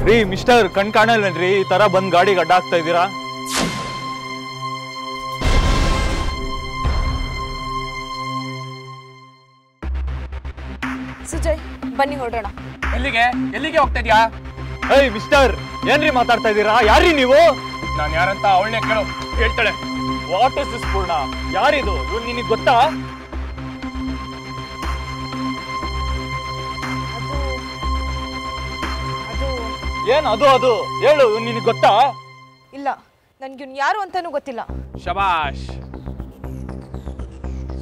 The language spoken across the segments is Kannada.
ರೀ ಮಿಸ್ಟರ್ ಕಣ್ ಕಾಣಲ್ವೇನ್ರಿ ಈ ತರ ಬಂದ್ ಗಾಡಿಗೆ ಅಡ್ಡ ಆಗ್ತಾ ಇದ್ದೀರಾ? ಸುಜಯ್ ಬನ್ನಿ ಹೊರಡೋಣ. ಎಲ್ಲಿಗೆ ಹೋಗ್ತಾ ಇದ್ಯಾ? ಏಯ್ ಮಿಸ್ಟರ್ ಏನ್ರಿ ಮಾತಾಡ್ತಾ ಇದ್ದೀರಾ? ಯಾರಿ ನೀವು? ನಾನು ಯಾರಂತ ಅವಳನ್ನೇ ಕೇಳು, ಹೇಳ್ತಾಳೆ. ವಾಟ್ ಇಸ್ ದಿಸ್ ಪೂರ್ಣ? ಯಾರಿದು? ಇವ್ರು ನಿನಗೆ ಗೊತ್ತಾ? ಏನ್ ಅದು ಹೇಳು, ನಿನಗೆ ಗೊತ್ತಾ? ಇಲ್ಲ, ನನ್ಗೆ ಯಾರು ಅಂತಾನೂ ಗೊತ್ತಿಲ್ಲ. ಶಬಾಷ್,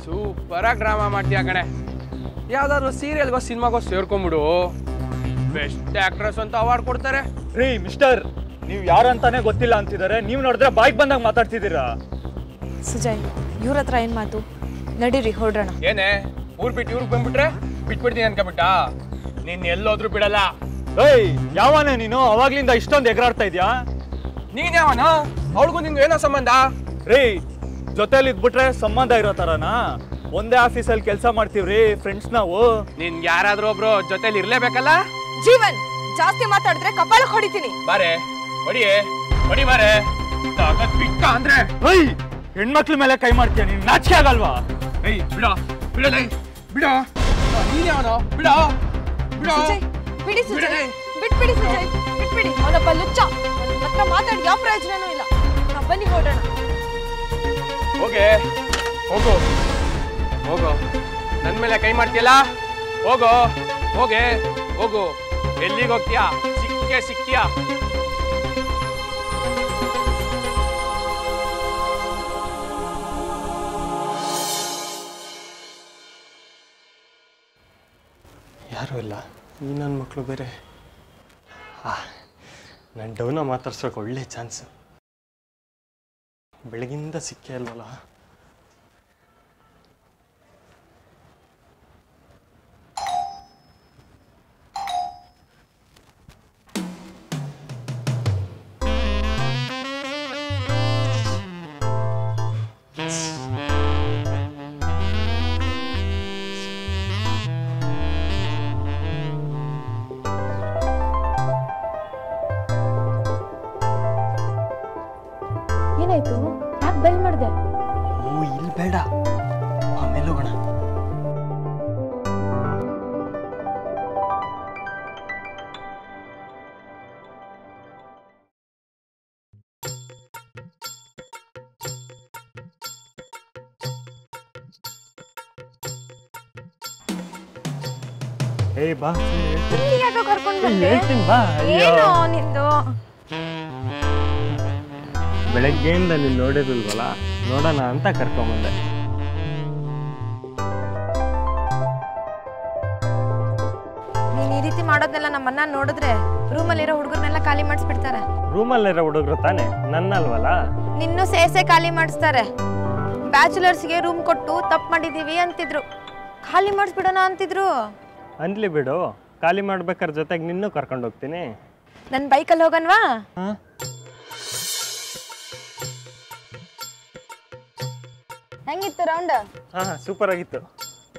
ಸೂಪರ್ ಆಗಿ ಡ್ರಾಮಾ ಮಾಡ್ತೀಯ ಕಣೆ. ಯಾವ್ದಾದ್ರು ಸೀರಿಯಲ್ಗೋ ಸಿನಿಮಾಗೋ ಸೇರ್ಕೊಂಡ್ಬಿಡು, ಬೆಸ್ಟ್ ಆಕ್ಟ್ರೆಸ್ ಅಂತ ಅವಾರ್ಡ್ ಕೊಡ್ತಾರೆ. ರೀ ಮಿಸ್ಟರ್, ನೀವು ಯಾರಂತಾನೆ ಗೊತ್ತಿಲ್ಲ ಅಂತಿದ್ದಾರೆ, ನೀವು ನೋಡಿದ್ರೆ ಬಾಯ್ಗೆ ಬಂದಾಗ ಮಾತಾಡ್ತಿದ್ದೀರಾ. ಸುಜಯ್, ಇವ್ರ ಹತ್ರ ಏನ್ ಮಾತು? ನಡೀರಿ ಹೊರಡೋಣ. ಏನೇ ಊರ್ ಬಿಟ್ಟು ಇವ್ರಿಗೆ ಬಂದ್ಬಿಟ್ರೆ ಬಿಟ್ಬಿಡ್ತೀನಿ ಅನ್ಕೊಂಬಿಟ್ಟ? ನೀನ್ ಎಲ್ಲೋದ್ರು ಬಿಡಲ್ಲ. ಏಯ್ ಯಾವನೇ ನೀನು? ಅವಾಗ್ಲಿಂದ ಇಷ್ಟೊಂದು ಎಗರಾಡ್ತಾ ಇದ್ಯಾ? ನೀನ್ ಯಾವನ? ಅವಳಿಗೂ ನಿಂಗೆ ಏನೋ ಸಂಬಂಧ? ರೀ ಜೊತೆಲಿ ಇದ್ಬಿಟ್ರೆ ಸಂಬಂಧ ಇರೋ ತರನಾ? ಒಂದೇ ಆಫೀಸಲ್ಲಿ ಕೆಲಸ ಮಾಡ್ತೀವ್ರಿ ಫ್ರೆಂಡ್ಸ್ ನಾವು. ನಿನ್ ಯಾರಾದ್ರೂ ಒಬ್ರು ಜೊತೆಲಿ ಇರ್ಲೇಬೇಕಲ್ಲ? ಜೀವನ್, ಜಾಸ್ತಿ ಮಾತಾಡಿದ್ರೆ ಕಪಾಳಕ್ಕೆ ಹೊಡಿತೀನಿ. ಬಾರೆ ಹೊಡಿ ಬಾರೆ. ತಾಕತ್ ಬಿಟ್ಟ ಅಂದ್ರೆ ಏಯ್ ಹೆಣ್ಮಕ್ಳ ಮೇಲೆ ಕೈ ಮಾಡ್ತೀಯ ನೀನ್? ನಾಚಿಕೆ ಆಗಲ್ವಾ? ಏಯ್ ಬಿಡ ನೀನ್ ಯಾವನೋ? ಬಿಡ ಸುಜಯ್, ಬಿಡಿ ಸುಜಯ್, ಬಿಟ್ಬಿಡಿ ಸುಜಯ್, ಬಿಟ್ಬಿಡಿ. ಅವನೊಬ್ಬ ಲುಚ್ಚ, ಅವನ ಹತ್ರ ಮಾತಾಡಿ ಯಾವ ಪ್ರಯೋಜನನೂ ಇಲ್ಲ. ನಾವು ಬನ್ನಿ ಹೊರಡೋಣ. ಹೋಗು, ನನ್ ಮೇಲೆ ಕೈ ಮಾಡ್ತೀಯಲ್ಲ? ಹೋಗು. ಎಲ್ಲಿಗೆ ಹೋಗ್ತೀಯಾ? ಸಿಕ್ತೀಯಾ? ಯಾರೂ ಇಲ್ಲ, ಈ ನನ್ನ ಮಕ್ಕಳು ಬೇರೆ. ನಾನು ಡೌನ ಮಾತಾಡ್ಸೋಕೆ ಒಳ್ಳೆ ಚಾನ್ಸು. ಬೆಳಗಿಂದ ಸಿಕ್ಕೇ ಅಲ್ವಲ್ಲ. ಏನಾಯ್ತು? ಯಾಕೆ ಬೆಲ್ ಮಾಡಿದೆ? ಇಲ್ಲಿ ಬೇಡ, ಆಮೇಲೆ ಹೋಗೋಣ. ಏಯ್ ಬಾ, ಯಾಕೋ ಕರ್ಕೊಂಡು ಬಂದೆ? ಹೇಳ್ತೀನಿ ಬಾ. ಏನೋ ನಿಂದು? ಬೆಳಗ್ಗೆಯಿಂದ ನೀನು ನೋಡಿರಲ್ವಲ್ಲ, ನೋಡೋಣ ಅಂತ ಕರ್ಕೊಂಬಂದೆ. ನೀನ್ ಈ ರೀತಿ ಮಾಡೋದ್ನೆಲ್ಲ ನಮ್ಮನ್ನ ನೋಡಿದ್ರೆ ರೂಮಲ್ಲಿರೋ ಹುಡುಗರನ್ನೆಲ್ಲ ಖಾಲಿ ಮಾಡಿಸ್ಬಿಡ್ತಾರೆ. ರೂಮಲ್ಲಿರೋ ಹುಡುಗರು ತಾನೆ, ನನ್ನಲ್ವಲ್ಲ. ನಿನ್ನೂ ಸೇರ್ಸೆ ಖಾಲಿ ಮಾಡಿಸ್ತಾರೆ. ಬ್ಯಾಚುಲರ್ಸ್ಗೆ ರೂಮ್ ಕೊಟ್ಟು ತಪ್ಪು ಮಾಡಿದೀವಿ ಅಂತಿದ್ರು, ಖಾಲಿ ಮಾಡಿಸ್ಬಿಡೋಣ ಅಂತಿದ್ರು. ಅನ್ಲಿ ಬಿಡು, ಖಾಲಿ ಮಾಡ್ಬೇಕಾದ್ರೆ ಜೊತೆಗೆ ನಿನ್ನೂ ಕರ್ಕೊಂಡು ಹೋಗ್ತೀನಿ. ನನ್ನ ಬೈಕಲ್ಲಿ ಹೋಗನ್ವಾ? ಹೆಂಗಿತ್ತು ರೌಂಡ್? ಸೂಪರ್ ಆಗಿತ್ತು.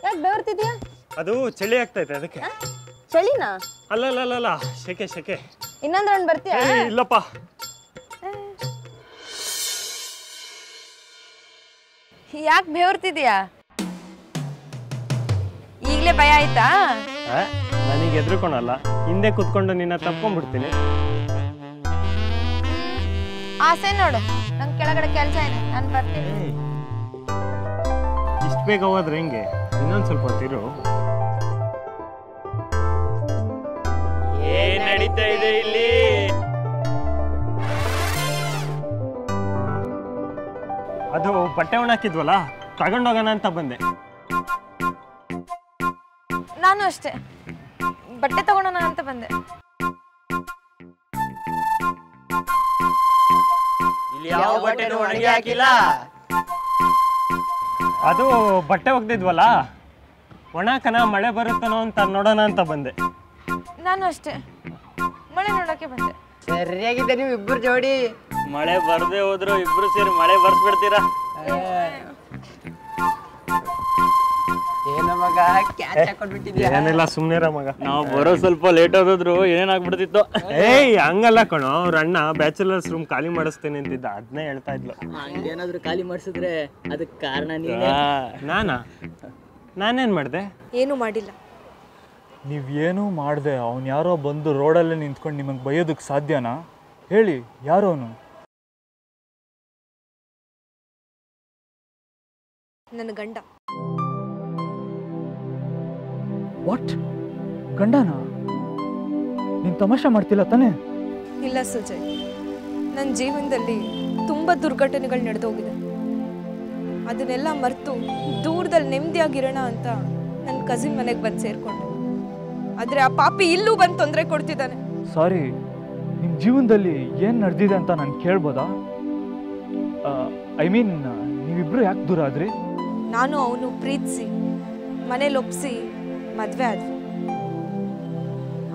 ಯಾಕೆ ಬೆವರ್ತಿದ್ಯಾ? ಅದು ಚಳಿ ಆಗ್ತೈತೆ ಅದಕ್ಕೆ. ಚಳಿನಾ? ಅಲ್ಲ, ಶೆಕೆ. ಇನ್ನೊಂದು ರೌಂಡ್ ಬರ್ತೀಯಾ? ಇಲ್ಲಪ್ಪ. ಯಾಕೆ ಬೆವರ್ತಿದ್ಯಾ? ಈಗಲೇ ಭಯ ಆಯ್ತಾ? ನನಗೆ ಎದ್ರುಕೊಳಲ್ಲ, ಹಿಂದೆ ಕುತ್ಕೊಂಡು ನಿನ್ನ ತಪ್ಕೊಂಡ್ಬಿಡ್ತೀನಿ. ಆಸೆ ನೋಡು, ನಂಗೆ ಕೆಳಗಡೆ ಕೆಲಸ ಇದೆ, ನಾನು ಬರ್ತೀನಿ. ಇಷ್ಟು ಬೇಗ ಹೋದ್ರೆ ಹೆಂಗೆ? ಇನ್ನೊಂದು ಸ್ವಲ್ಪ ಹೊತ್ತಿರು. ಏನ್ ನಡೀತಾ ಇದೆ ಇಲ್ಲಿ? ಅದು ಬಟ್ಟೆ ಒಣಾಕಿದ್ವಲ್ಲ, ತಗೊಂಡೋಗೋಣ ಅಂತ ಬಂದೆ. ನಾನು ಅಷ್ಟೇ, ಬಟ್ಟೆ ತಗೊಳೋಣ ಅಂತ ಬಂದೆ. ಇಲ್ಲಿ ಯಾವ ಬಟ್ಟೆನೂ ಒಣಗಿ ಹಾಕಿಲ್ಲ. ಅದು ಬಟ್ಟೆ ಒಗ್ದಿದ್ವಲ್ಲ, ಒಣಾಕನ ಮಳೆ ಬರುತ್ತನೋ ಅಂತ ನೋಡೋಣ ಅಂತ ಬಂದೆ. ನಾನು ಅಷ್ಟೇ, ಮಳೆ ನೋಡೋಕೆ ಬಂದೆ. ಸರಿಯಾಗಿದೆ ನೀವು ಇಬ್ಬರು ಜೋಡಿ. ಮಳೆ ಬರ್ದೇ ಹೋದ್ರು ಇಬ್ರು ಸೇರಿ ಮಳೆ ಬರ್ಸ್ಬಿಡ್ತೀರಾ? ಏನ ಮಗ ಕ್ಯಾಚ್ ಹಾಕೊಂಡ್ಬಿಟ್ಟಿದ್ಯಾ ಏನೆಲ್ಲ ಸುಮ್ಮನೆ ಮಗ. ನಾವು ಬರೋ ಸ್ವಲ್ಪ ಲೇಟ್ ಆಗೋದ್ರು ಏನಾಗ್ಬಿಡ್ತಿತ್ತು. ಏಯ್ ಹಂಗಲ್ಲ ಕಣೋ, ಅವ್ರ ಅಣ್ಣ ಬ್ಯಾಚುಲರ್ಸ್ ರೂಮ್ ಖಾಲಿ ಮಾಡಿಸ್ತೇನೆ ಅಂತಿದ್ದ, ಅದನ್ನೇ ಹೇಳ್ತಾ ಇದ್ಲು. ಹಂಗೇನಾದ್ರು ಖಾಲಿ ಮಾಡಿಸಿದ್ರೆ ಅದಕ್ಕೆ ಕಾರಣ ನೀನೇ. ನಾನೇನ್ ಮಾಡಿದೆ? ಏನು ಮಾಡಿಲ್ಲ. ನೀವೇನೂ ಮಾಡಿದೆ ಅವ್ನು ಯಾರೋ ಬಂದು ರೋಡಲ್ಲೇ ನಿಂತ್ಕೊಂಡು ನಿಮಗೆ ಬೈಯೋದಕ್ಕೆ ಸಾಧ್ಯನಾ? ಹೇಳಿ, ಯಾರು ಅವನು? ನನ್ನ ಗಂಡ. ವಾಟ್? ಗಂಡನಾ? ನೀನು ತಮಾಷೆ ಮಾಡ್ತಿಲ್ಲ ತಾನೇ? ಇಲ್ಲ ಸುಜಯ್, ನನ್ನ ಜೀವನದಲ್ಲಿ ತುಂಬ ದುರ್ಘಟನೆಗಳು ನಡೆದೋಗಿದೆ. ಅದನ್ನೆಲ್ಲ ಮರೆತು ದೂರದಲ್ಲಿ ನೆಮ್ಮದಿಯಾಗಿರೋಣ ಅಂತ ನನ್ನ ಕಸಿನ್ ಮನೆಗೆ ಬಂದು ಸೇರಿಕೊಂಡೆ. ಆದರೆ ಆ ಪಾಪಿ ಇಲ್ಲೂ ಬಂದು ತೊಂದರೆ ಕೊಡ್ತಿದ್ದಾನೆ. ಸಾರಿ, ನಿಮ್ಮ ಜೀವನದಲ್ಲಿ ಏನು ನಡೆದಿದೆ ಅಂತ ನಾನು ಕೇಳ್ಬೋದಾ? ಐ ಮೀನ್, ನೀವಿಬ್ರು ಯಾಕೆ ದೂರ ಆದ್ರಿ? ನಾನು ಅವನು ಪ್ರೀತಿಸಿ ಮನೇಲಿ ಒಪ್ಪಿಸಿ ಮದುವೆ ಆದ್ವಿ.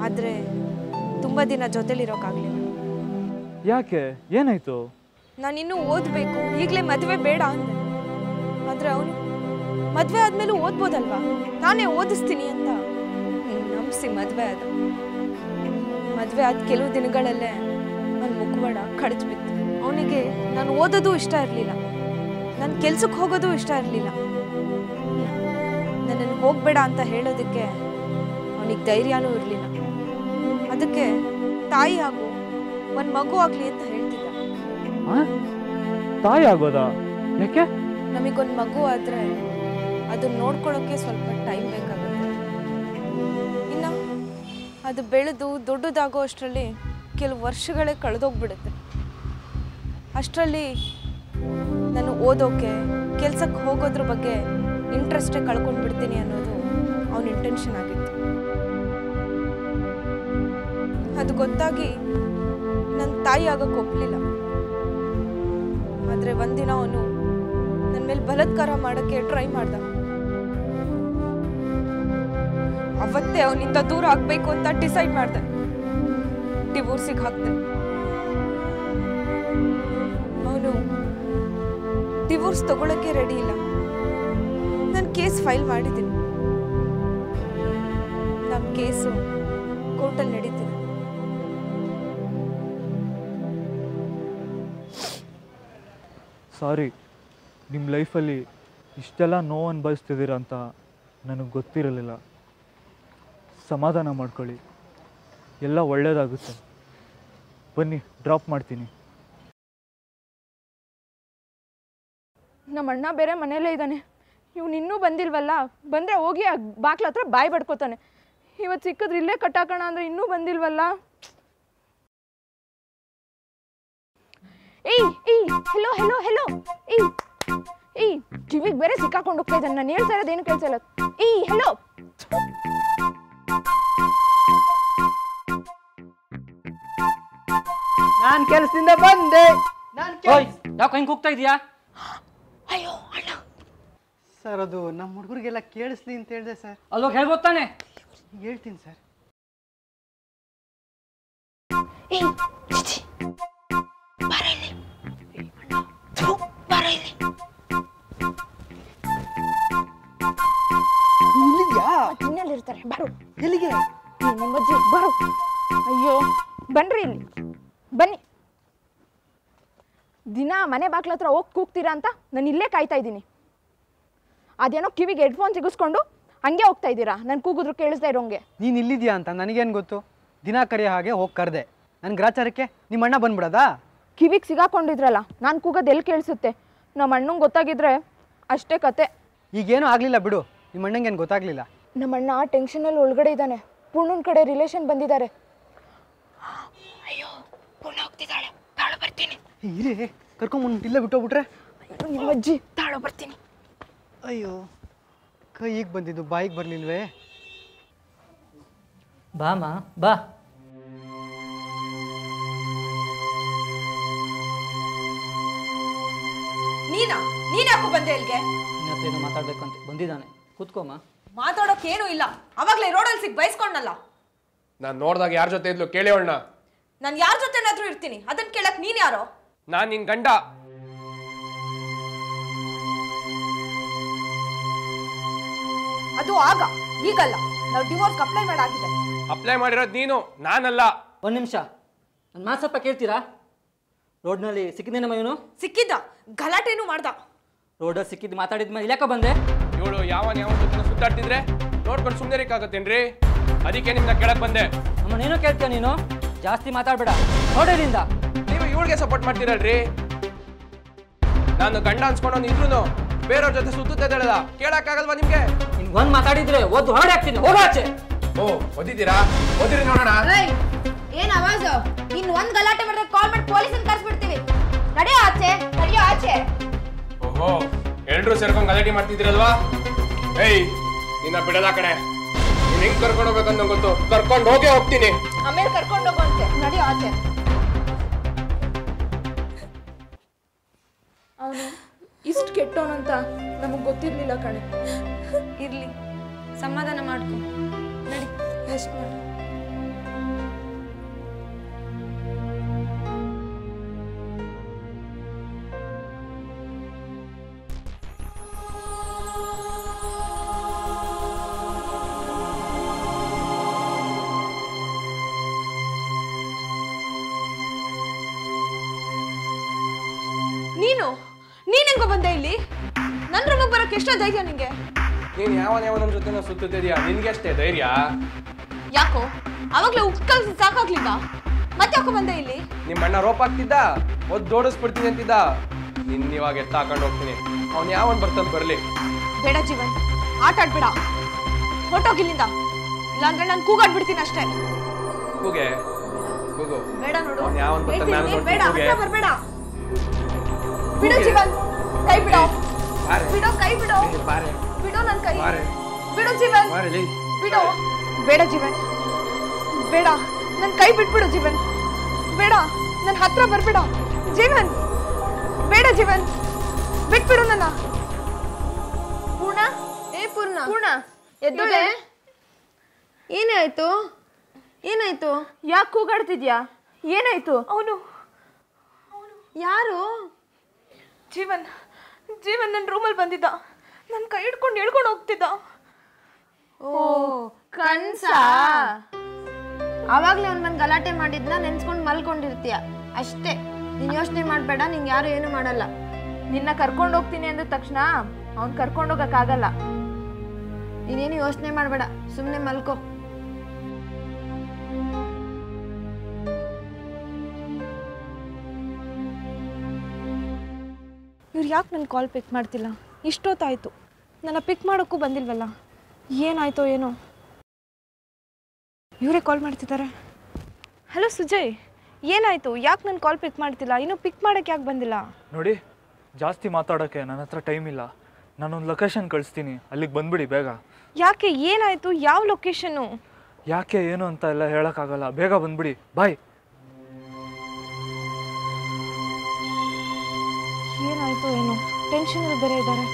ಆದರೆ ತುಂಬ ದಿನ ಜೊತೆಲಿರೋಕ್ಕಾಗಲಿಲ್ಲ. ಯಾಕೆ? ಏನಾಯ್ತು? ನಾನಿನ್ನೂ ಓದಬೇಕು, ಈಗಲೇ ಮದುವೆ ಬೇಡ ಅಂದೆ. ಆದರೆ ಅವನು ಮದುವೆ ಆದಮೇಲೂ ಓದ್ಬೋದಲ್ವಾ, ನಾನೇ ಓದಿಸ್ತೀನಿ ಅಂತ ನಂಬಿಸಿ ಮದುವೆ ಆದ. ಮದುವೆ ಆದ ಕೆಲವು ದಿನಗಳಲ್ಲೇ ನನ್ನ ಮುಖವಾಡ ಕಡಿದು ಬಿತ್ತು. ಅವನಿಗೆ ನಾನು ಓದೋದು ಇಷ್ಟ ಇರಲಿಲ್ಲ, ನನ್ನ ಕೆಲ್ಸಕ್ಕೆ ಹೋಗೋದು ಇಷ್ಟ ಇರಲಿಲ್ಲ. ನನ್ನನ್ನು ಹೋಗಬೇಡ ಅಂತ ಹೇಳೋದಕ್ಕೆ ಅವನಿಗೆ ಧೈರ್ಯನೂ ಇರಲಿಲ್ಲ. ಅದಕ್ಕೆ ತಾಯಿ ಆಗು, ಒಂದು ಮಗು ಆಗಲಿ ಅಂತ ಹೇಳ್ತಿದ್ದ. ತಾಯಿ ಆಗೋದಾ? ಯಾಕೆ? ನಮಗೊಂದು ಮಗು ಆದರೆ ಅದನ್ನ ನೋಡ್ಕೊಳ್ಳೋಕ್ಕೆ ಸ್ವಲ್ಪ ಟೈಮ್ ಬೇಕಾಗುತ್ತೆ. ಇನ್ನು ಅದು ಬೆಳೆದು ದೊಡ್ಡದಾಗೋ ಅಷ್ಟರಲ್ಲಿ ಕೆಲವು ವರ್ಷಗಳೇ ಕಳೆದೋಗ್ಬಿಡುತ್ತೆ. ಅಷ್ಟರಲ್ಲಿ ನಾನು ಓದೋಕ್ಕೆ, ಕೆಲಸಕ್ಕೆ ಹೋಗೋದ್ರ ಬಗ್ಗೆ ಇಂಟ್ರೆಸ್ಟೇ ಕಳ್ಕೊಂಡು ಬಿಡ್ತೀನಿ ಅನ್ನೋದು ಅವನ ಇಂಟೆನ್ಷನ್ ಆಗಿತ್ತು. ಅದು ಗೊತ್ತಾಗಿ ನನ್ನ ತಾಯಿ ಆಗೋಕ್ಕೆ ಒಪ್ಪಲಿಲ್ಲ. ಆದರೆ ಒಂದಿನ ಅವನು ನನ್ನ ಮೇಲೆ ಬಲಾತ್ಕಾರ ಮಾಡೋಕ್ಕೆ ಟ್ರೈ ಮಾಡ್ದ. ಅವತ್ತೇ ಅವನಿಂದ ದೂರ ಆಗಬೇಕು ಅಂತ ಡಿಸೈಡ್ ಮಾಡಿದೆ. ಡಿವೋರ್ಸಿಗೆ ಹಾಕ್ದೆ. ಅವನು ಡಿವೋರ್ಸ್ ತಗೊಳ್ಳೋಕ್ಕೆ ರೆಡಿ ಇಲ್ಲ. ನಾನು ಕೇಸ್ ಫೈಲ್ ಮಾಡಿದ್ದೀನಿ. ನಮ್ಮ ಕೇಸು ಕೋರ್ಟಲ್ಲಿ ನಡೀತಿದೆ. ಸಾರಿ, ನಿಮ್ಮ ಲೈಫಲ್ಲಿ ಇಷ್ಟೆಲ್ಲ ನೋವು ಅನುಭವಿಸ್ತಿದ್ದೀರ ಅಂತ ನನಗೆ ಗೊತ್ತಿರಲಿಲ್ಲ. ಸಮಾಧಾನ ಮಾಡ್ಕೊಳ್ಳಿ, ಎಲ್ಲ ಒಳ್ಳೆಯದಾಗುತ್ತೆ. ಬನ್ನಿ, ಡ್ರಾಪ್ ಮಾಡ್ತೀನಿ. ನಮ್ಮ ಅಣ್ಣ ಬೇರೆ ಮನೇಲೇ ಇದ್ದಾನೆ. ಇವನು ಇನ್ನೂ ಬಂದಿಲ್ವಲ್ಲ, ಬಂದರೆ ಹೋಗಿ ಆ ಬಾಕ್ಲ ಹತ್ರ ಬಾಯಿ ಬಡ್ಕೋತಾನೆ. ಇವತ್ತು ಸಿಕ್ಕಿದ್ರೆ ಇಲ್ಲೇ ಕಟ್ಟಾಕೋಣ ಅಂದರೆ ಇನ್ನೂ ಬಂದಿಲ್ವಲ್ಲ. ಏಯ್ ಏಯ್, ಹೆಲೋ ಹೆಲೋ ಹೆಲೋ, ಏಯ್ ಏಯ್, ಕಿವಿಗೆ ಬೇರೆ ಸಿಕ್ಕಾಕೊಂಡು ಹೋಗ್ತಾ ಇದ್ದಾನೆ. ನಾನು ಹೇಳ್ತಾ ಇರೋದೇನು ಕೇಳ್ತಾ ಇಲ್ಲ. ಏಯ್ ಹೆಲೋ. ನಾನ್ ಕೆಲಸದಿಂದ ಬಂದೆ. ಯಾಕೆ ಹಿಂಗೆ ಹೋಗ್ತಾ ಇದೀಯಾ? ಅಯ್ಯೋ ಅಣ್ಣ. ಸರ್, ಅದು ನಮ್ಮ ಹುಡುಗರಿಗೆಲ್ಲ ಕೇಳಿಸ್ಲಿ ಅಂತ ಹೇಳಿದೆ ಸರ್. ಅಲ್ಲೋಗಿ ಹೇಳ್ಬೋದು ತಾನೆ? ಹೇಳ್ತೀನಿ ಸರ್. ಏಯ್ ಚಿಚಿ, ಬಾರ ಇಲ್ಲಿ. ಥು, ಬಾರ ಇಲ್ಲಿ. ಇಲ್ಲಿದ್ಯಾ? ಇನ್ನೆಲ್ಲಿರ್ತಾರೆ? ಬಾರು. ಎಲ್ಲಿಗೆ? ನಿಮ್ಮ ಅಜ್ಜಿ ಬಾರು. ಅಯ್ಯೋ ಬನ್ರಿ ಇಲ್ಲಿ, ಬನ್ನಿ. ದಿನ ಮನೆ ಬಾಗ್ಲ ಹತ್ರ ಹೋಗಿ ಕೂಗ್ತೀರಾ ಅಂತ ನಾನು ಇಲ್ಲೇ ಕಾಯ್ತಾ ಇದ್ದೀನಿ. ಅದೇನೋ ಕಿವಿಗೆ ಹೆಡ್ಫೋನ್ ಸಿಗಿಸ್ಕೊಂಡು ಹಂಗೆ ಹೋಗ್ತಾ ಇದ್ದೀರಾ, ನಾನು ಕೂಗಿದ್ರು ಕೇಳಿಸ್ತಾ ಇರೋಂಗೆ. ನೀನು ಇಲ್ಲಿದ್ಯಾ ಅಂತ ನನಗೇನು ಗೊತ್ತು? ದಿನ ಕರೆಯೋ ಹಾಗೆ ಹೋಗಿ ಕರೆದೆ. ನನ್ನ ಗ್ರಾಚಾರಕ್ಕೆ ನಿಮ್ಮ ಅಣ್ಣ ಬಂದ್ಬಿಡೋದಾ? ಕಿವಿಗೆ ಸಿಗಾಕೊಂಡಿದ್ರಲ್ಲ, ನಾನು ಕೂಗೋದು ಎಲ್ಲಿ ಕೇಳಿಸುತ್ತೆ? ನಮ್ಮ ಅಣ್ಣಂಗೆ ಗೊತ್ತಾಗಿದ್ರೆ ಅಷ್ಟೇ ಕತೆ. ಈಗೇನೂ ಆಗಲಿಲ್ಲ ಬಿಡು, ನಿಮ್ಮ ಅಣ್ಣಂಗೇನು ಗೊತ್ತಾಗಲಿಲ್ಲ. ನಮ್ಮ ಅಣ್ಣ ಟೆನ್ಷನಲ್ಲಿ ಒಳಗಡೆ ಇದ್ದಾನೆ. ಪೂರ್ಣನ ಕಡೆ ರಿಲೇಷನ್ ಬಂದಿದ್ದಾರೆ. ಅಯ್ಯೋ, ಪೂರ್ಣ ಹೋಗ್ತಿದ್ದಾಳೆ, ತಾಳು ಬರ್ತೀನಿ. ಇರೇ, ಕರ್ಕೊಂಬಂದು ಇಲ್ಲೇ ಬಿಟ್ಟೋಗ್ಬಿಟ್ರೆ? ನಿಮ್ಮ ಅಜ್ಜಿ, ತಾಳು ಬರ್ತೀನಿ. ಅಯ್ಯೋ, ಕೈಗೆ ಬಂದಿದ್ದು ಬಾಯಿಗೆ ಬರಲಿಲ್ವೇ? ಬಾಮ ಬಾ. ನೀನ್ ಯಾಕೋ ಬಂದೆ ಇಲ್ಲಿಗೆ? ಇನ್ನೊತ್ತೇನು ಮಾತಾಡ್ಬೇಕು ಅಂತ ಬಂದಿದ್ದಾನೆ, ಕೂತ್ಕೋಮ್ಮ. ಮಾತಾಡೋಕೆ ಏನೂ ಇಲ್ಲ, ಅವಾಗಲೇ ರೋಡಲ್ಲಿ ಸಿಕ್ ಬೈಸ್ಕೊಂಡಲ್ಲ. ನಾನು ನೋಡಿದಾಗ ಯಾರ ಜೊತೆ ಇದ್ಲು ಕೇಳಿ ಅಣ್ಣ. ನಾನು ಯಾರ ಜೊತೆನಾದ್ರೂ ಇರ್ತೀನಿ, ಅದನ್ನ ಕೇಳಕ್ ನೀನ್ ಯಾರೋ? ನಾನು ನಿನ್ ಗಂಡ. ಅದು ಆಗ, ಈಗಲ್ಲ. ನಾವು ಡಿವೋರ್ಸ್ ಅಪ್ಲೈ ಮಾಡಾಗಿದೆ. ಅಪ್ಲೈ ಮಾಡಿರೋದು ನೀನು, ನಾನಲ್ಲ. ಒಂದು ನಿಮಿಷ, ನನ್ನ ಮಾತು ಸ್ವಲ್ಪ ಕೇಳ್ತೀರಾ? ರೋಡ್ನಲ್ಲಿ ಸಿಕ್ಕಿದ್ದೇನಮ್ಮ ಇವನು? ಸಿಕ್ಕಿದ್ದ, ಗಲಾಟೆನೂ ಮಾಡ್ದ. ರೋಡಲ್ಲಿ ಸಿಕ್ಕಿದ್ದು ಮಾತಾಡಿದ್ಮೇಲೆ ಇಲ್ಯಾಕ ಬಂದೆ? ಇವಳು ಯಾವ ಜೊತೆ ಸುತ್ತಾಡ್ತಿದ್ರೆ ನೋಡ್ಕೊಂಡು ಸುಮ್ಮನೆ ಇರಕ್ಕಾಗತ್ತೇನ್ರಿ? ಅದಕ್ಕೆ ನಿಮ್ನ ಕೇಳಕ್ ಬಂದೆ. ನಮ್ಮನ್ನೇನೋ ಕೇಳ್ತೀಯ ನೀನು? ಜಾಸ್ತಿ ಮಾತಾಡ್ಬೇಡ, ನೋಡೋದ್ರಿಂದ. ನೀವು ಇವಳಿಗೆ ಸಪೋರ್ಟ್ ಮಾಡ್ತೀರಲ್ರಿ. ನಾನು ಗಂಡ ಅನ್ಸ್ಕೊಂಡು ಇದ್ರು ಬೇರೆಯವ್ರ ಜೊತೆ ಸುತ್ತಿದ್ದಾಳಲ್ಲ, ಕೇಳಕ್ಕಾಗಲ್ವಾ ನಿಮ್ಗೆ? ನಿನ್ಗೊಂದು ಮಾತಾಡಿದ್ರೆ ಓದ್ದು ಹೊರಡೆ ಹಾಕ್ತೀನಿ, ಹೋಗಾಚೆ. ಓ, ಓದಿದ್ದೀರಾ? ಓದಿರಿ ನೋಡೋಣ. ಏನ್ ಆವಾಜ್? ಇನ್ ಒಂದ್ ಗಲಾಟೆ ಮಾಡಿದ್ರೆ ಕಾಲ್ ಮಾಡಿ ಪೊಲೀಸನ್ ಕರ್ಸ್ಬಿಡ್ತೀವಿ. ನಡೆಯೋ ಆಚೆ, ನಡೆಯೋ ಆಚೆ. ಓಹೋ, ಎಲ್ರು ಸೇರ್ಕೊಂಡು ಗಲಾಟೆ ಮಾಡ್ತಿದ್ದೀರಲ್ವಾ? ಏಯ್, ನಿನ್ನ ಬಿಡಲ್ಲ ಕಣೆ. ನೀನ್ ಹೆಂಗ್ ಕರ್ಕೊಂಡು ಹೋಗ್ಬೇಕಂತ ಗೊತ್ತು. ಕರ್ಕೊಂಡು ಹೋಗೇ ಹೋಗ್ತೀನಿ. ಆಮೇಲೆ ಕರ್ಕೊಂಡು ಹೋಗುವಂತೆ. ನಡೆಯೋ ಆಚೆ. ಅವನು ಇಷ್ಟು ಕೆಟ್ಟವನಂತ ನಮಗ್ ಗೊತ್ತಿರ್ಲಿಲ್ಲ ಕಣೆ. ಇರ್ಲಿ, ಸಮಾಧಾನ ಮಾಡ್ಕೊ. ನಡಿ, ರೆಸ್ಟ್ ಮಾಡು. ನೀನೆಂಗೋ ಬಂದೆ ಇಲ್ಲಿ? ನನ್ನ ರೂಮಿಗೆ ಬರಕ್ಕೆ ಎಷ್ಟೋ ಧೈರ್ಯ ನಿಂಗೆ? ನೀನ್ ಯಾವನ ಜೊತೆ ಸುತ್ತಿದ್ಯಾ, ನಿನ್ಗೆ ಅಷ್ಟೇ ಧೈರ್ಯ? ಯಾಕೋ ಅವಾಗ್ಲೇ ಉಕ್ಕಲ್ಸಿ ಸಾಕಾಗ್ಲಿಲ್ಲ, ಮತ್ತೆ ಯಾಕೋ ಬಂದೆ ಇಲ್ಲಿ? ನಿಮ್ಮ ಅಣ್ಣ ರೋಪ್ ಆಗ್ತಿದ್ದ, ಓಡಿಸ್ಬಿಡ್ತೀನಿ ಅಂತಿದ್ದ. ನಿನ್ ಇವಾಗ ಎತ್ತ ಹಾಕೊಂಡು ಹೋಗ್ತೀನಿ. ಅವ್ನು ಯಾವನ್ ಬರ್ತಾನೆ ಬರ್ಲಿ. ಬೇಡ ಜೀವನ್, ಆಟ ಆಡ್ಬೇಡ, ಹೊಟ್ಟೋಗಿಲ್ಲಿಂದ. ಇಲ್ಲಾಂದ್ರೆ ನಾನು ಕೂಗಾಡ್ಬಿಡ್ತೀನಿ ಅಷ್ಟೇ. ಕೂಗೆ ಕೂಗು. ಬೇಡ ನೋಡು, ಯಾವನ್ ಬರ್ತಾನೆ? ಬೇಡ, ಹತ್ರ ಬರ್ಬೇಡ. ಬಿಡು ಜೀವನ್, ಕೈ ಬಿಡು. ಬಿಡು, ಕೈ ಬಿಡು. ಬಿಡು ನನ್ನ ಕೈ. ಬಿಡು ಜೀವನ್, ಬಿಡು. ಬೇಡ ಜೀವನ್, ಬೇಡ, ನನ್ನ ಕೈ ಬಿಟ್ಬಿಡು ಜೀವನ್. ಬೇಡ, ನನ್ನ ಹತ್ರ ಬರ್ಬೇಡ ಜೀವನ್. ಬೇಡ ಜೀವನ್, ಬಿಟ್ಬಿಡು ನನ್ನ. ಪೂರ್ಣ, ಏ ಪೂರ್ಣ, ಪೂರ್ಣ ಎದ್ದೋಳೆ. ಏನಾಯ್ತು? ಏನಾಯ್ತು? ಯಾಕೆ ಕೂಗಾಡ್ತಿದ್ಯಾ? ಏನಾಯ್ತು? ಅವನು ಯಾರು? ಜೀವನ್, ಜೀವನ್ ನನ್ನ ರೂಮಲ್ಲಿ ಬಂದಿದ್ದ, ನನ್ನ ಕೈ ಹಿಡ್ಕೊಂಡು ಹೇಳ್ಕೊಂಡು ಹೋಗ್ತಿದ್ದ. ಓ, ಕನ್ಸ? ಅವಾಗ್ಲೇ ಅವ್ನು ಬಂದು ಗಲಾಟೆ ಮಾಡಿದ್ನ ನೆನ್ಸ್ಕೊಂಡು ಮಲ್ಕೊಂಡಿರ್ತೀಯ ಅಷ್ಟೇ. ನೀನ್ ಯೋಚನೆ ಮಾಡ್ಬೇಡ, ನಿಂಗೆ ಯಾರು ಏನು ಮಾಡಲ್ಲ. ನಿನ್ನ ಕರ್ಕೊಂಡು ಹೋಗ್ತೀನಿ ಅಂದ ತಕ್ಷಣ ಅವ್ನು ಕರ್ಕೊಂಡು ಹೋಗಕ್ಕಾಗಲ್ಲ. ನೀನೇನು ಯೋಚನೆ ಮಾಡ್ಬೇಡ, ಸುಮ್ಮನೆ ಮಲ್ಕೋ. ಇವ್ರು ಯಾಕೆ ನನ್ನ ಕಾಲ್ ಪಿಕ್ ಮಾಡ್ತಿಲ್ಲ? ಇಷ್ಟೊತ್ತಾಯಿತು, ನನ್ನ ಪಿಕ್ ಮಾಡೋಕ್ಕೂ ಬಂದಿಲ್ವಲ್ಲ. ಏನಾಯ್ತೋ ಏನೋ. ಇವರೇ ಕಾಲ್ ಮಾಡ್ತಿದ್ದಾರೆ. ಹಲೋ ಸುಜಯ್, ಏನಾಯಿತು? ಯಾಕೆ ನನ್ನ ಕಾಲ್ ಪಿಕ್ ಮಾಡ್ತಿಲ್ಲ? ಇನ್ನೂ ಪಿಕ್ ಮಾಡೋಕ್ಕೆ ಯಾಕೆ ಬಂದಿಲ್ಲ? ನೋಡಿ, ಜಾಸ್ತಿ ಮಾತಾಡೋಕ್ಕೆ ನನ್ನ ಹತ್ರ ಟೈಮ್ ಇಲ್ಲ. ನಾನೊಂದು ಲೊಕೇಶನ್ ಕಳಿಸ್ತೀನಿ, ಅಲ್ಲಿಗೆ ಬಂದ್ಬಿಡಿ ಬೇಗ. ಯಾಕೆ? ಏನಾಯಿತು? ಯಾವ ಲೊಕೇಶನ್ನು? ಯಾಕೆ ಏನು ಅಂತ ಎಲ್ಲ ಹೇಳೋಕ್ಕಾಗಲ್ಲ, ಬೇಗ ಬಂದ್ಬಿಡಿ. ಬಾಯ್. ಏನಾಯ್ತು ಏನೋ, ಟೆನ್ಷನಲ್ಲಿ ಬೇರೆ ಇದ್ದಾರೆ.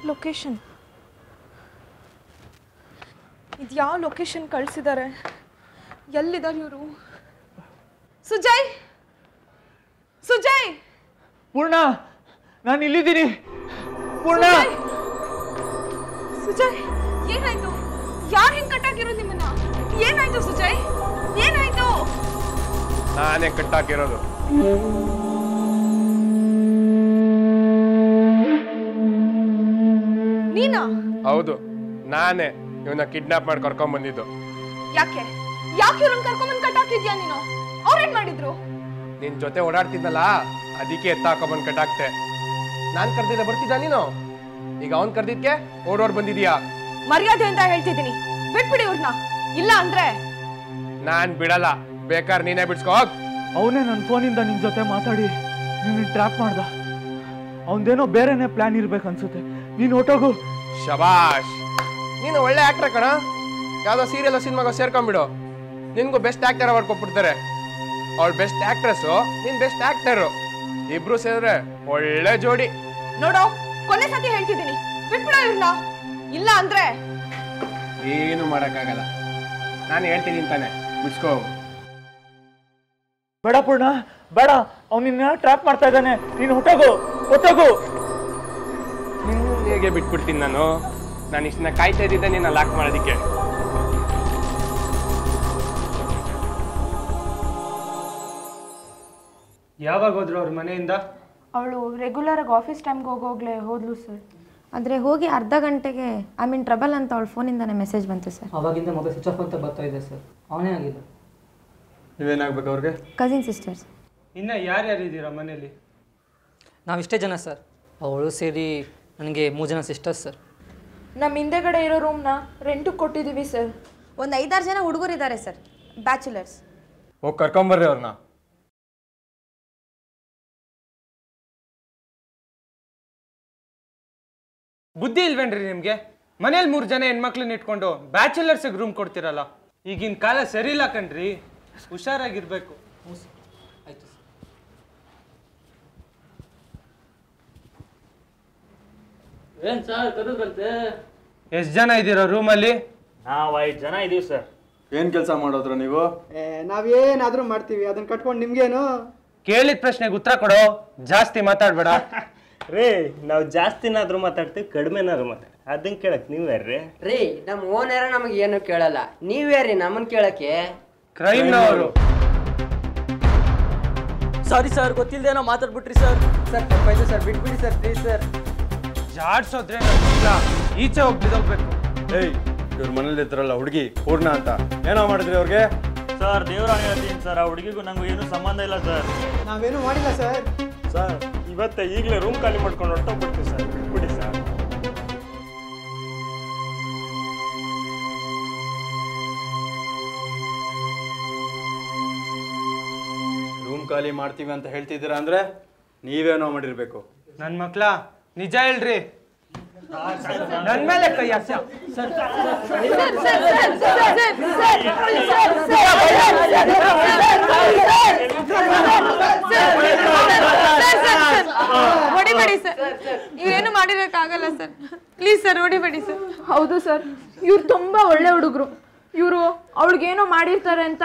ಲೊಕೇಶನ್ ಇದು ಯಾವ ಲೊಕೇಶನ್ ಕಳಿಸಿದ್ದಾರೆ? ಎಲ್ಲಿದ್ದಾರೆ ಇವರು? ಸುಜಯ್, ಸುಜಯ್! ಪೂರ್ಣ, ನಾನು ಇಲ್ಲಿದ್ದೀನಿ. ಪೂರ್ಣ! ಸುಜಯ್, ಏನಾಯ್ತು? ಯಾರು ಹಿಂಗೆ ಕಟ್ಟಾಕಿರೋದು ನಿಮ್ಮನ್ನ? ಏನಾಯ್ತು ಸುಜಯ್? ಏನಾಯ್ತು? ನಾನೇ ಕಟ್ಟಾಕಿರೋದು. ನೀನಾ? ಹೌದು, ನಾನೇ ಇವನ್ನ ಕಿಡ್ನಾಪ್ ಮಾಡಿ ಕರ್ಕೊಂಡ್ ಬಂದಿದ್ದು. ಯಾಕೆ? ಯಾಕೆ ಇವ್ರನ್ನ ಕರ್ಕೊಂಡ್ಬಂದು ಕಟ್ಟಾಕಿದ್ಯಾ ನೀನು? ಅವ್ರೇನ್ ಮಾಡಿದ್ರು? ನಿನ್ ಜೊತೆ ಓಡಾಡ್ತಿದ್ನಲ್ಲ, ಅದಕ್ಕೆ ಎತ್ತಾಕೊಂಡ್ಬಂದು ಕಟ್ಟಾಕ್ತೆ. ನಾನ್ ಕರ್ದಿದ್ದೆ ಬರ್ತಿದ್ದ ನೀನು? ಈಗ ಅವ್ನ್ ಕರ್ದಿದ್ಕೆ ಓಡೋಡ್ ಬಂದಿದ್ಯಾ? ಮರ್ಯಾದೆ ಅಂತ ಹೇಳ್ತಿದ್ದೀನಿ, ಬಿಟ್ಬಿಡಿ ಇವ್ರನ್ನ. ಇಲ್ಲ ಅಂದ್ರೆ ನಾನ್ ಬಿಡಲ್ಲ, ಬೇಕಾದ್ರೆ ನೀನೇ ಬಿಡ್ಸ್ಕೋ. ಅವನೇ ನನ್ನ ಫೋನಿಂದ ನಿನ್ನ ಜೊತೆ ಮಾತಾಡಿ ನೀನು ಟ್ರ್ಯಾಪ್ ಮಾಡ್ದ. ಅವನದೇನೋ ಬೇರೆನೇ ಪ್ಲಾನ್ ಇರ್ಬೇಕನ್ಸುತ್ತೆ. ನೀನು ಹೊಟ್ಟೋಗು. ಶಬಾಷ್, ನೀನು ಒಳ್ಳೆ ಆಕ್ಟರ್ ಕಣ. ಯಾವ್ದೋ ಸೀರಿಯಲ್ ಸಿನಿಮಾಗ ಸೇರ್ಕೊಂಡ್ಬಿಡು, ನಿನ್ಗೂ ಬೆಸ್ಟ್ ಆಕ್ಟರ್ ಅವಾರ್ಡ್ ಕೊಟ್ಬಿಡ್ತಾರೆ. ಅವ್ಳು ಬೆಸ್ಟ್ ಆಕ್ಟ್ರೆಸ್ಸು, ನೀನ್ ಬೆಸ್ಟ್ ಆಕ್ಟರು, ಇಬ್ರು ಸೇರಿದ್ರೆ ಒಳ್ಳೆ ಜೋಡಿ. ನೋಡೋ, ಕೊನೆ ಸತಿ ಹೇಳ್ತಿದ್ದೀನಿ, ಬಿಟ್ಬಿಡೋ ಇವ್ರನ್ನ. ಇಲ್ಲ ಅಂದ್ರೆ ಏನು ಮಾಡಕ್ಕಾಗಲ್ಲ. ನಾನು ಹೇಳ್ತೀನಿ ಅಂತಾನೆ, ಬಿಡ್ಸ್ಕೋ. ಬೇಡ ಪೂರ್ಣ, ಬೇಡ. ಅವ್ನು ನಿನ್ನ ಟ್ರ್ಯಾಪ್ ಮಾಡ್ತಾ ಇದ್ದಾನೆ. ನೀನು ಹೊಟ್ಟೋಗು, ಹೊಟ್ಟೋಗು. ನಿನ್ನೆ ನಿನಗೆ ಬಿಟ್ಬಿಡ್ತೀನಿ ನಾನು ಇಷ್ಟನ್ನ ಕಾಯ್ತಾ ಇದ್ದಿದ್ದೆ ನಿನ್ನ ಲಾಕ್ ಮಾಡೋದಕ್ಕೆ. ಯಾವಾಗ ಹೋದ್ರು ಅವ್ರ ಮನೆಯಿಂದ? ಅವಳು ರೆಗ್ಯುಲರ್ ಆಗಿ ಆಫೀಸ್ ಟೈಮ್ಗೆ ಹೋಗೋಗ್ಲೇ ಹೋದ್ಲು ಸರ್. ಆದರೆ ಹೋಗಿ ಅರ್ಧ ಗಂಟೆಗೆ ಐ ಮೀನ್ ಟ್ರಬಲ್ ಅಂತ ಅವಳ ಫೋನಿಂದಾನೇ ಮೆಸೇಜ್ ಬಂತು ಸರ್. ಅವಾಗಿಂದ ಮೊಬೈಲ್ ಸ್ವಿಚ್ ಆಫ್ ಅಂತ ಬರ್ತಾ ಇದೆ ಸರ್. ಅವನೇ ಆಗಿಲ್ಲ. ನೀವೇನಾಗ್ಬೇಕು ಅವ್ರಿಗೆ? Cousin sisters. ಇನ್ನು ಯಾರ್ಯಾರಿದ್ದೀರಾ ಮನೇಲಿ? ನಾವಿಷ್ಟೇ ಜನ ಸರ್. ಅವಳು ಸೇರಿ ನನಗೆ 3 ಜನ ಸಿಸ್ಟರ್ಸ್ ಸರ್. ನಮ್ಮ ಹಿಂದೆಗಡೆ ಇರೋ ರೂಮ್ನ ರೆಂಟಿಗೆ ಕೊಟ್ಟಿದ್ದೀವಿ ಸರ್. ಒಂದು 5-6 ಜನ ಹುಡುಗರಿದ್ದಾರೆ ಸರ್, ಬ್ಯಾಚುಲರ್ಸ್. ಹೋಗಿ ಕರ್ಕೊಂಬರ್ರಿ ಅವ್ರನ್ನ. ಬುದ್ಧಿ ಇಲ್ವೇನ್ರಿ ನಿಮಗೆ? ಮನೇಲಿ 3 ಜನ ಹೆಣ್ಮಕ್ಳನ್ನ ಇಟ್ಕೊಂಡು ಬ್ಯಾಚುಲರ್ಸಿಗೆ ರೂಮ್ ಕೊಡ್ತಿರಲ್ಲ. ಈಗಿನ ಕಾಲ ಸರಿ ಇಲ್ಲ ಕಣ್ರಿ, ಹುಷಾರಾಗಿರ್ಬೇಕು. ಆಯಿತು ಸರ್. ಏನು ಸರ್ ಕರೆದ್ರಂತೆ? ಎಷ್ಟು ಜನ ಇದ್ದೀರಾ ರೂಮಲ್ಲಿ? ನಾವು 5 ಜನ ಇದೀವಿ ಸರ್. ಏನು ಕೆಲಸ ಮಾಡೋದ್ರ ನೀವು? ನಾವೇನಾದರೂ ಮಾಡ್ತೀವಿ, ಅದನ್ನ ಕಟ್ಕೊಂಡು ನಿಮ್ಗೇನು? ಕೇಳಿದ ಪ್ರಶ್ನೆಗೆ ಉತ್ತರ ಕೊಡೋ, ಜಾಸ್ತಿ ಮಾತಾಡ್ಬೇಡ. ರೇ ನಾವು ಜಾಸ್ತಿನಾದ್ರೂ ಮಾತಾಡ್ತೀವಿ, ಕಡಿಮೆನಾದ್ರೂ ಮಾತಾಡ್ತೀವಿ. ಅದನ್ನ ಕೇಳಕ್ ನೀವು ಯಾರ್ರಿ? ರೀ ನಮ್ಮ ಓನರ ನಮಗೆ ಏನು ಕೇಳಲ್ಲ, ನೀವ್ಯಾರಿ ನಮ್ಮನ್ನ ಕೇಳಕ್ಕೆ? ಕ್ರೈಮ್ನವರು. ಸಾರಿ ಸರ್, ಗೊತ್ತಿಲ್ಲದೇನೋ ಮಾತಾಡ್ಬಿಟ್ರಿ ಸರ್. ಸರ್ ತಪ್ಪಾಯ್ತು ಸರ್, ಬಿಟ್ಬಿಡಿ ಸರ್ ಪ್ಲೀಸ್ ಸರ್. ಜಾಡ್ಸೋದ್ರೆ ಈಚೆ ಹೋಗಿ ಬಿದ್ದೋಗ್ಬೇಕು. ಏಯ್, ಇವ್ರ ಮನೇಲಿ ಇದ್ರಲ್ಲ ಹುಡುಗಿ ಪೂರ್ಣ ಅಂತ, ಏನೋ ಮಾಡಿದ್ರಿ ಅವ್ರಿಗೆ? ಸರ್ ದೇವರಾಣಿ ಹೇಳ್ತೀನಿ ಸರ್, ಆ ಹುಡುಗಿಗೂ ನಂಗೂ ಏನೂ ಸಂಬಂಧ ಇಲ್ಲ ಸರ್. ನಾವೇನು ಮಾಡಿಲ್ಲ ಸರ್. ಸರ್ ಇವತ್ತೇ ಈಗಲೇ ರೂಮ್ ಖಾಲಿ ಮಾಡ್ಕೊಂಡು ಹೊರಟೋಗ್ಬಿಡ್ತೀವಿ ಸರ್, ಬಿಟ್ಬಿಡಿ ಸರ್. ರೂಮ್ ಖಾಲಿ ಮಾಡ್ತೀವಿ ಅಂತ ಹೇಳ್ತಿದ್ದೀರಾ ಅಂದ್ರೆ ನೀವೇನೋ ಮಾಡಿರ್ಬೇಕು. ನನ್ನ ಮಕ್ಳ ನಿಜ ಹೇಳ್ರಿ, ನನ್ನ ಮೇಲೆ ಕೈ ಹಾಕ್ಸ. ಹೊಡಿಬೇಡಿ ಸರ್, ಇವೇನು ಮಾಡಿರೋಕ್ಕಾಗಲ್ಲ ಸರ್. ಪ್ಲೀಸ್ ಸರ್ ಹೊಡಿಬೇಡಿ ಸರ್. ಹೌದು ಸರ್, ಇವ್ರು ತುಂಬಾ ಒಳ್ಳೆ ಹುಡುಗರು. ಇವರು ಅವಳಿಗೇನೋ ಮಾಡಿರ್ತಾರೆ ಅಂತ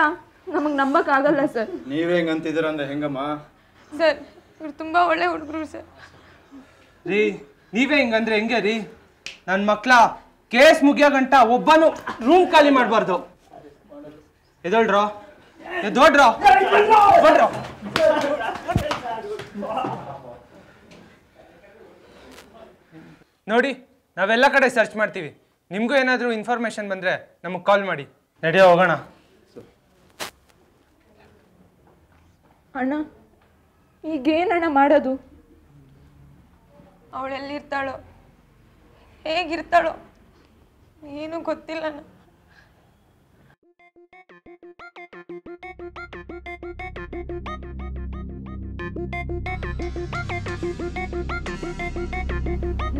ನಮಗೆ ನಂಬಕ್ಕಾಗಲ್ಲ ಸರ್. ನೀವೇ ಹೆಂಗ್ ಅಂತಿದ್ದೀರ ಅಂದ್ರೆ ಹೆಂಗಮ್ಮ? ಸರ್ ಇವ್ರು ತುಂಬಾ ಒಳ್ಳೆ ಹುಡುಗರು ಸರ್. ರೀ ನೀವೇ ಹಿಂಗಂದ್ರೆ ಹೆಂಗೆ ರೀ? ನನ್ನ ಮಕ್ಳ ಕೇಸ್ ಮುಗಿಯೋ ಗಂಟ ಒಬ್ಬನು ರೂಮ್ ಖಾಲಿ ಮಾಡಬಾರ್ದು. ಎದೊಳ್ರೋ, ಎದೊಡ್ರೋ, ಎದೊಡ್ರೋ. ನೋಡಿ, ನಾವೆಲ್ಲ ಕಡೆ ಸರ್ಚ್ ಮಾಡ್ತೀವಿ. ನಿಮಗೂ ಏನಾದರೂ ಇನ್ಫಾರ್ಮೇಶನ್ ಬಂದರೆ ನಮಗೆ ಕಾಲ್ ಮಾಡಿ. ನಡೆಯೋ ಹೋಗೋಣ. ಅಣ್ಣ ಈಗೇನಣ್ಣ ಮಾಡೋದು? ಅವಳೆಲ್ಲಿರ್ತಾಳೋ, ಹೇಗಿರ್ತಾಳೋ ಏನೂ ಗೊತ್ತಿಲ್ಲ.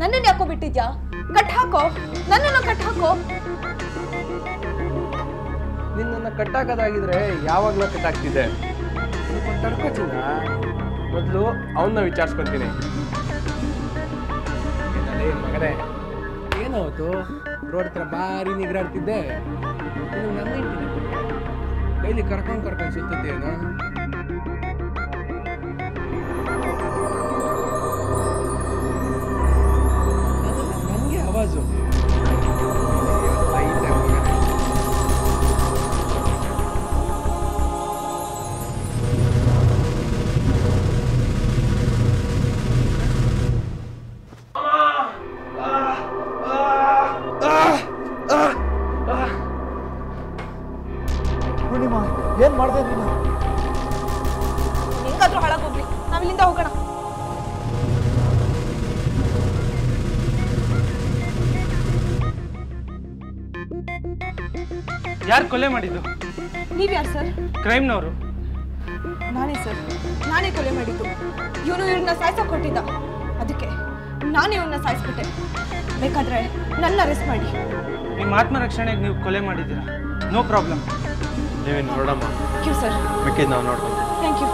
ನನ್ನನ್ನು ಯಾಕೋ ಬಿಟ್ಟಿದ್ಯಾ? ಕಟ್ ಹಾಕೋ, ನನ್ನನ್ನು ಕಟ್ ಹಾಕೋ. ನಿನ್ನನ್ನು ಕಟ್ಟಾಕೋದಾಗಿದ್ರೆ ಯಾವಾಗಲೂ ಕಟ್ಟಾಗ್ತಿದೆ. ತಡ್ಕೋಚಿನ ಮೊದಲು ಅವನ್ನ ವಿಚಾರಿಸ್ಕೊಂತೀನಿ. ಮಗನೇ ಏನಾವತ್ತು ರೋಡ್ ಹತ್ರ ಭಾರಿ ನಿಗ್ರಾಡ್ತಿದ್ದೆ, ನನ್ನ ಕೈಲಿ ಕರ್ಕೊಂಡು ಸುತ್ತೇನೋ. ನನಗೆ ಆವಾಜು ಪೂರ್ಣಿಮಾ, ಏನ್ ಮಾಡ್ದೆ ನೀನು? ಹೆಂಗಾದ್ರೂ ಹಾಳಾಗೋಗ್ಲಿ, ನಾವಿಲ್ಲಿಂದ ಹೋಗೋಣ. ಯಾರು ಕೊಲೆ ಮಾಡಿದ್ದು? ನೀವ್ಯಾರು ಸರ್? ಕ್ರೈಮ್ನವರು. ನಾನೇ ಸರ್, ನಾನೇ ಕೊಲೆ ಮಾಡಿದ್ದು. ಇವನು ಇವ್ರನ್ನ ಸಾಯ್ಸೋಕೆ ಕೊಟ್ಟಿದ್ದ, ಅದಕ್ಕೆ ನಾನೇ ಇವನ್ನ ಸಾಯಿಸ್ಬಿಟ್ಟೆ. ಬೇಕಾದ್ರೆ ನನ್ನ ಅರೆಸ್ಟ್ ಮಾಡಿ. ನಿಮ್ಮ ಆತ್ಮರಕ್ಷಣೆಗೆ ನೀವು ಕೊಲೆ ಮಾಡಿದ್ದೀರಾ, ನೋ ಪ್ರಾಬ್ಲಮ್. ನೀವೇನು ನೋಡಮ್ಮ. Thank you sir. ಮಿಕ್ಕಿದ್ದು ನಾವು ನೋಡ್ಕೊಂಡು. Thank you.